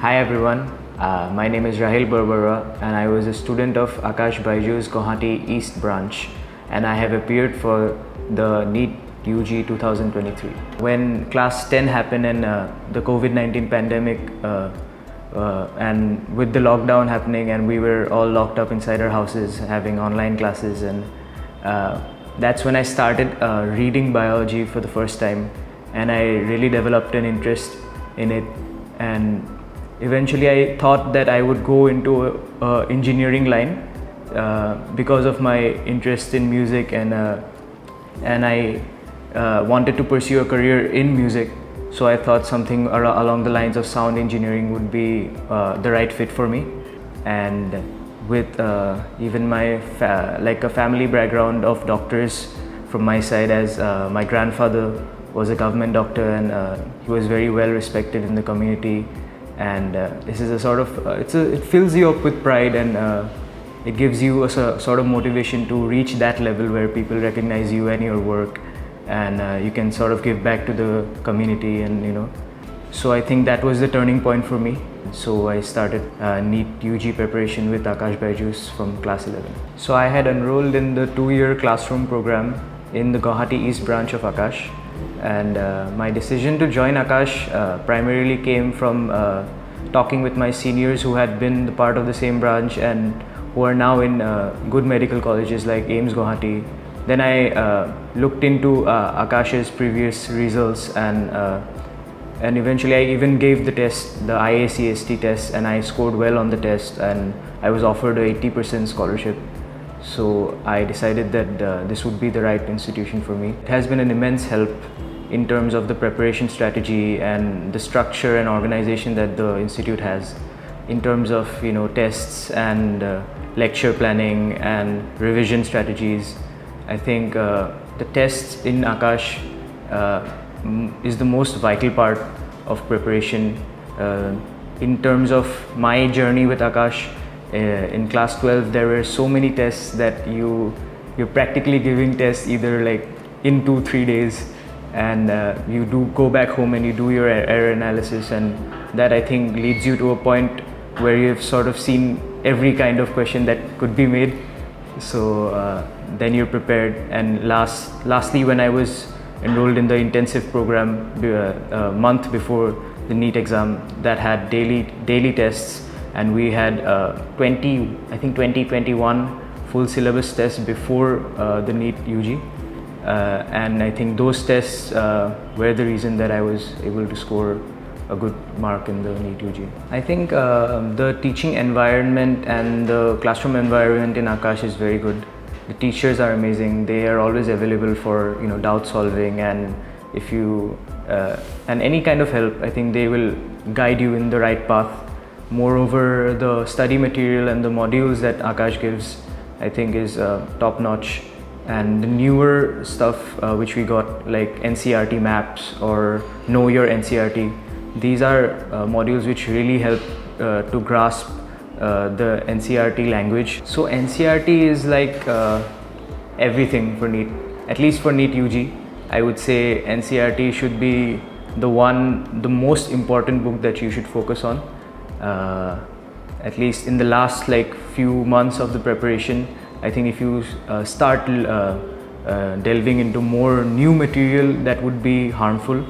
Hi everyone, my name is Raheel Barbaruah and I was a student of Aakash BYJU'S Guwahati East branch, and I have appeared for the NEET UG 2023. When class 10 happened and the COVID-19 pandemic and with the lockdown happening and we were all locked up inside our houses having online classes, and that's when I started reading biology for the first time, and I really developed an interest in it. And eventually I thought that I would go into engineering line because of my interest in music, and I wanted to pursue a career in music. So I thought something along the lines of sound engineering would be the right fit for me. And with even my a family background of doctors from my side, as my grandfather was a government doctor, and he was very well respected in the community. And this is a sort of it fills you up with pride, and it gives you a sort of motivation to reach that level where people recognize you and your work, and you can sort of give back to the community, and so I think that was the turning point for me. So I started NEET UG preparation with Aakash BYJU'S from class 11. So I had enrolled in the 2-year classroom program in the Guwahati East branch of Aakash, and my decision to join Aakash primarily came from talking with my seniors who had been the part of the same branch and who are now in good medical colleges like AIIMS Guwahati. Then I looked into Aakash's previous results, and eventually I even gave the test, the IACST test, and I scored well on the test, and I was offered a 80% scholarship. So I decided that this would be the right institution for me. It has been an immense help in terms of the preparation strategy and the structure and organization that the institute has in terms of tests and lecture planning and revision strategies. I think the tests in Aakash is the most vital part of preparation. In terms of my journey with Aakash, in class 12 there were so many tests that you're practically giving tests either like in 2-3 days, and you do go back home and you do your error analysis, and that I think leads you to a point where you've sort of seen every kind of question that could be made. So then you're prepared. And lastly, when I was enrolled in the intensive program a month before the NEET exam that had daily tests, and we had 21 full syllabus tests before the NEET UG, and I think those tests were the reason that I was able to score a good mark in the NEET UG. I think the teaching environment and the classroom environment in Aakash is very good. The teachers are amazing. They are always available for doubt solving, and if you and any kind of help, I think they will guide you in the right path. Moreover, the study material and the modules that Aakash gives, I think, is top notch. And the newer stuff which we got, like NCERT maps or Know Your NCERT, these are modules which really help to grasp the NCERT language. So NCERT is like everything for NEET, at least for NEET UG. I would say NCERT should be the most important book that you should focus on. At least in the last few months of the preparation, I think if you start delving into more new material, that would be harmful.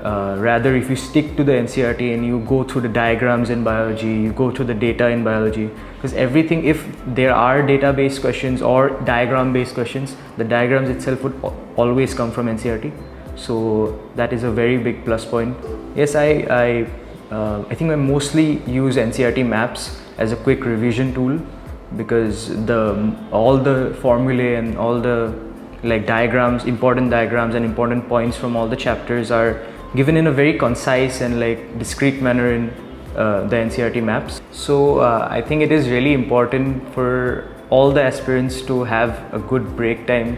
Rather, if you stick to the NCERT and you go through the diagrams in biology, you go through the data in biology, because everything, if there are database questions or diagram-based questions, the diagrams itself would always come from NCERT. So that is a very big plus point. Yes, I think I mostly use NCERT maps as a quick revision tool, because all the formulae and all the diagrams, important diagrams and important points from all the chapters are given in a very concise and discrete manner in the NCERT maps. So I think it is really important for all the aspirants to have a good break time,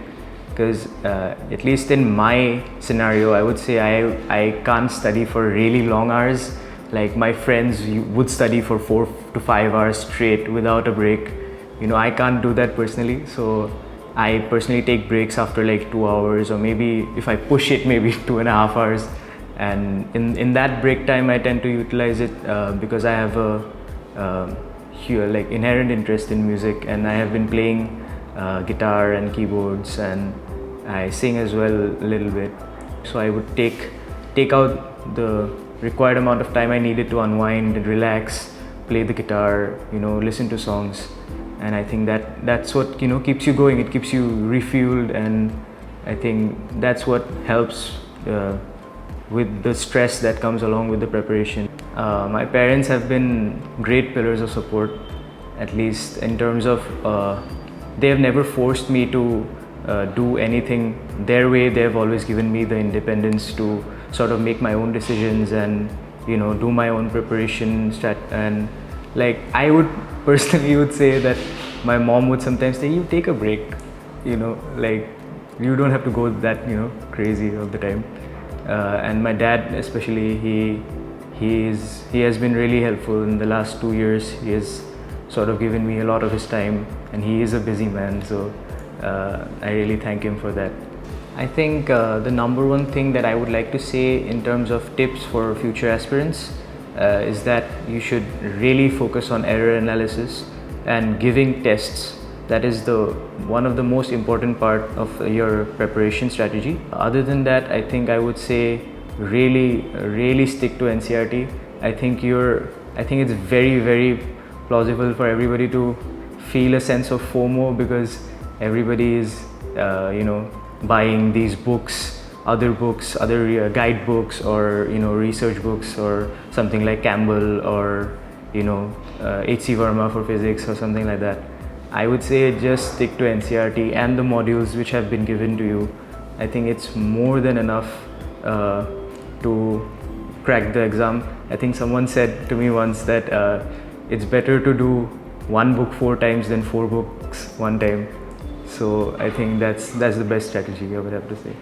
because at least in my scenario, I would say I can't study for really long hours. Like my friends would study for 4 to 5 hours straight without a break. I can't do that personally. So I personally take breaks after 2 hours, or maybe if I push it, maybe 2.5 hours. and in that break time I tend to utilize it because I have a like inherent interest in music, and I have been playing guitar and keyboards, and I sing as well a little bit. So I would take out the required amount of time I needed to unwind and relax, play the guitar, listen to songs, and I think that's what keeps you going. It keeps you refueled, and I think that's what helps with the stress that comes along with the preparation. My parents have been great pillars of support, at least in terms of they have never forced me to do anything their way. They have always given me the independence to sort of make my own decisions and do my own preparation and like I would personally would say that my mom would sometimes say, you take a break, like you don't have to go that crazy all the time. And my dad especially, he has been really helpful in the last 2 years. He has sort of given me a lot of his time, and he is a busy man, so I really thank him for that. I think the number one thing that I would like to say in terms of tips for future aspirants is that you should really focus on error analysis and giving tests. That is one of the most important part of your preparation strategy. Other than that, I think I would say really stick to NCERT. I think it's very, very plausible for everybody to feel a sense of FOMO because everybody is buying these books, other guidebooks or research books or something like Campbell or H.C. Verma for physics or something like that. I would say just stick to NCERT and the modules which have been given to you. I think it's more than enough to crack the exam. I think someone said to me once that it's better to do one book 4 times than 4 books 1 time. So I think that's the best strategy, I would have to say.